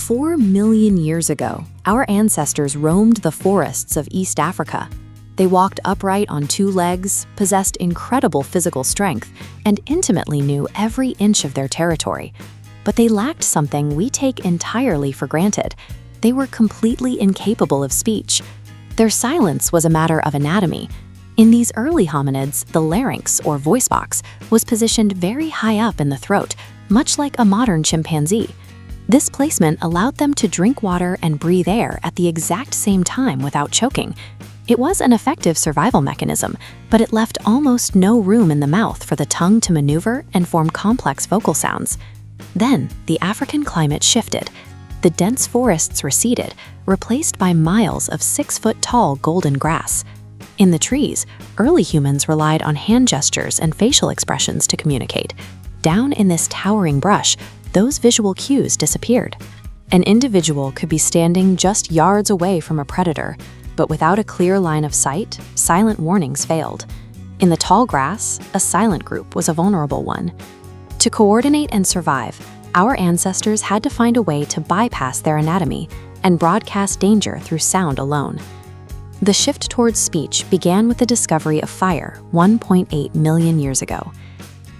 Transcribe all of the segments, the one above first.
4 million years ago, our ancestors roamed the forests of East Africa. They walked upright on two legs, possessed incredible physical strength, and intimately knew every inch of their territory. But they lacked something we take entirely for granted. They were completely incapable of speech. Their silence was a matter of anatomy. In these early hominids, the larynx, or voice box, was positioned very high up in the throat, much like a modern chimpanzee. This placement allowed them to drink water and breathe air at the exact same time without choking. It was an effective survival mechanism, but it left almost no room in the mouth for the tongue to maneuver and form complex vocal sounds. Then, the African climate shifted. The dense forests receded, replaced by miles of 6-foot-tall golden grass. In the trees, early humans relied on hand gestures and facial expressions to communicate. Down in this towering brush, those visual cues disappeared. An individual could be standing just yards away from a predator, but without a clear line of sight, silent warnings failed. In the tall grass, a silent group was a vulnerable one. To coordinate and survive, our ancestors had to find a way to bypass their anatomy and broadcast danger through sound alone. The shift towards speech began with the discovery of fire 1.8 million years ago.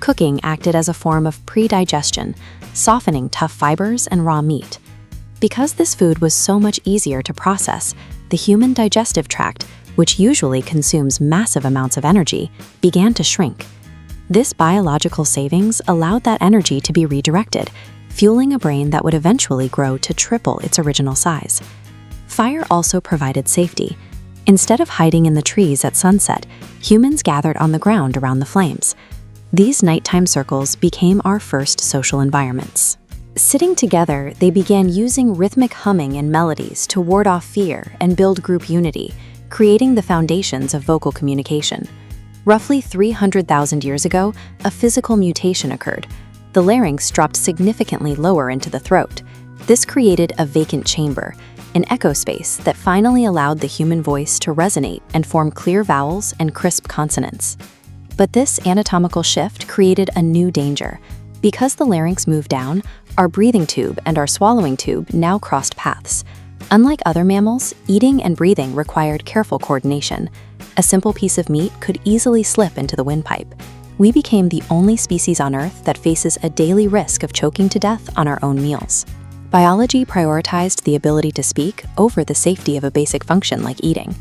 Cooking acted as a form of pre-digestion, softening tough fibers and raw meat. Because this food was so much easier to process, the human digestive tract, which usually consumes massive amounts of energy, began to shrink. This biological savings allowed that energy to be redirected, fueling a brain that would eventually grow to triple its original size. Fire also provided safety. Instead of hiding in the trees at sunset, humans gathered on the ground around the flames. These nighttime circles became our first social environments. Sitting together, they began using rhythmic humming and melodies to ward off fear and build group unity, creating the foundations of vocal communication. Roughly 300,000 years ago, a physical mutation occurred. The larynx dropped significantly lower into the throat. This created a vacant chamber, an echo space that finally allowed the human voice to resonate and form clear vowels and crisp consonants. But this anatomical shift created a new danger. Because the larynx moved down, our breathing tube and our swallowing tube now crossed paths. Unlike other mammals, eating and breathing required careful coordination. A simple piece of meat could easily slip into the windpipe. We became the only species on Earth that faces a daily risk of choking to death on our own meals. Biology prioritized the ability to speak over the safety of a basic function like eating.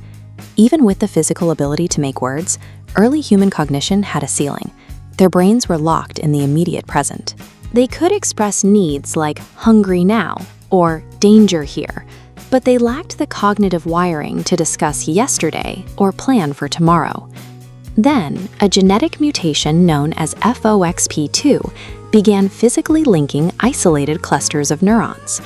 Even with the physical ability to make words, early human cognition had a ceiling. Their brains were locked in the immediate present. They could express needs like hungry now or danger here, but they lacked the cognitive wiring to discuss yesterday or plan for tomorrow. Then, a genetic mutation known as FOXP2 began physically linking isolated clusters of neurons.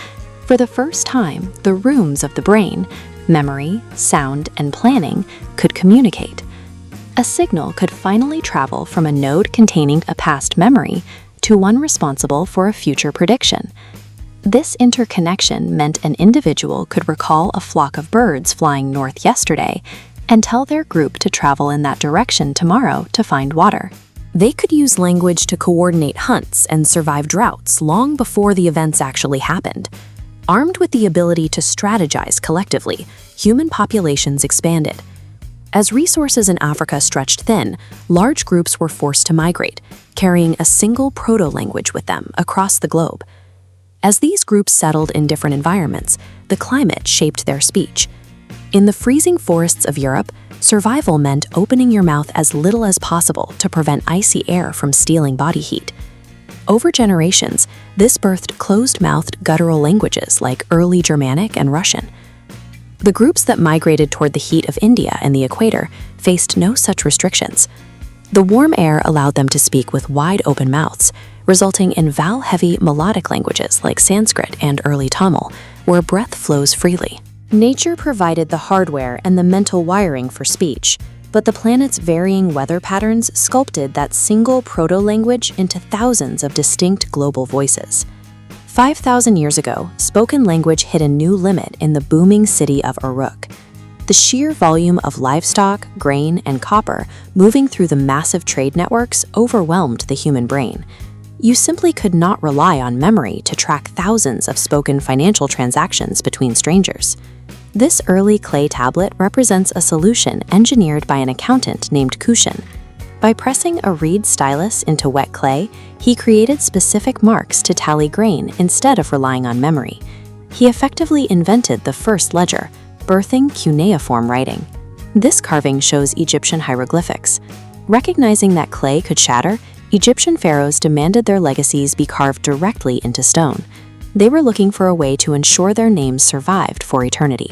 For the first time, the rooms of the brain, memory, sound, and planning, could communicate. A signal could finally travel from a node containing a past memory to one responsible for a future prediction. This interconnection meant an individual could recall a flock of birds flying north yesterday and tell their group to travel in that direction tomorrow to find water. They could use language to coordinate hunts and survive droughts long before the events actually happened. Armed with the ability to strategize collectively, human populations expanded. As resources in Africa stretched thin, large groups were forced to migrate, carrying a single proto-language with them across the globe. As these groups settled in different environments, the climate shaped their speech. In the freezing forests of Europe, survival meant opening your mouth as little as possible to prevent icy air from stealing body heat. Over generations, this birthed closed-mouthed guttural languages like early Germanic and Russian. The groups that migrated toward the heat of India and the equator faced no such restrictions. The warm air allowed them to speak with wide open mouths, resulting in vowel-heavy melodic languages like Sanskrit and early Tamil, where breath flows freely. Nature provided the hardware and the mental wiring for speech, but the planet's varying weather patterns sculpted that single proto-language into thousands of distinct global voices. 5,000 years ago, spoken language hit a new limit in the booming city of Uruk. The sheer volume of livestock, grain, and copper moving through the massive trade networks overwhelmed the human brain. You simply could not rely on memory to track thousands of spoken financial transactions between strangers. This early clay tablet represents a solution engineered by an accountant named Kushin. By pressing a reed stylus into wet clay, he created specific marks to tally grain instead of relying on memory. He effectively invented the first ledger, birthing cuneiform writing. This carving shows Egyptian hieroglyphics. Recognizing that clay could shatter, Egyptian pharaohs demanded their legacies be carved directly into stone. They were looking for a way to ensure their names survived for eternity.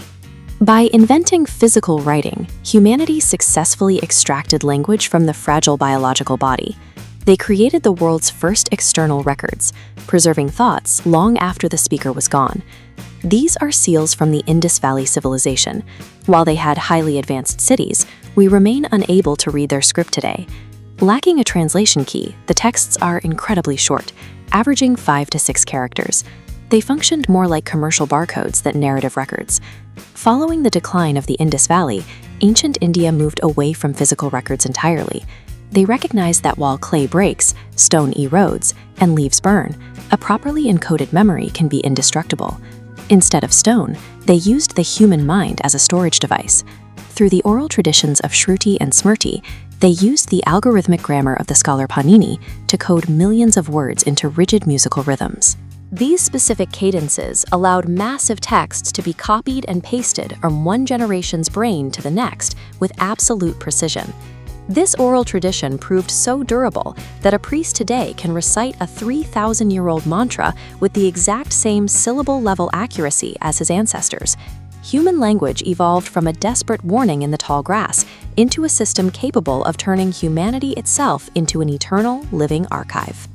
By inventing physical writing, humanity successfully extracted language from the fragile biological body. They created the world's first external records, preserving thoughts long after the speaker was gone. These are seals from the Indus Valley civilization. While they had highly advanced cities, we remain unable to read their script today. Lacking a translation key, the texts are incredibly short, averaging 5 to 6 characters. They functioned more like commercial barcodes than narrative records. Following the decline of the Indus Valley, ancient India moved away from physical records entirely. They recognized that while clay breaks, stone erodes, and leaves burn, a properly encoded memory can be indestructible. Instead of stone, they used the human mind as a storage device. Through the oral traditions of Shruti and Smrti, they used the algorithmic grammar of the scholar Panini to code millions of words into rigid musical rhythms. These specific cadences allowed massive texts to be copied and pasted from one generation's brain to the next with absolute precision. This oral tradition proved so durable that a priest today can recite a 3,000-year-old mantra with the exact same syllable-level accuracy as his ancestors. Human language evolved from a desperate warning in the tall grass into a system capable of turning humanity itself into an eternal, living archive.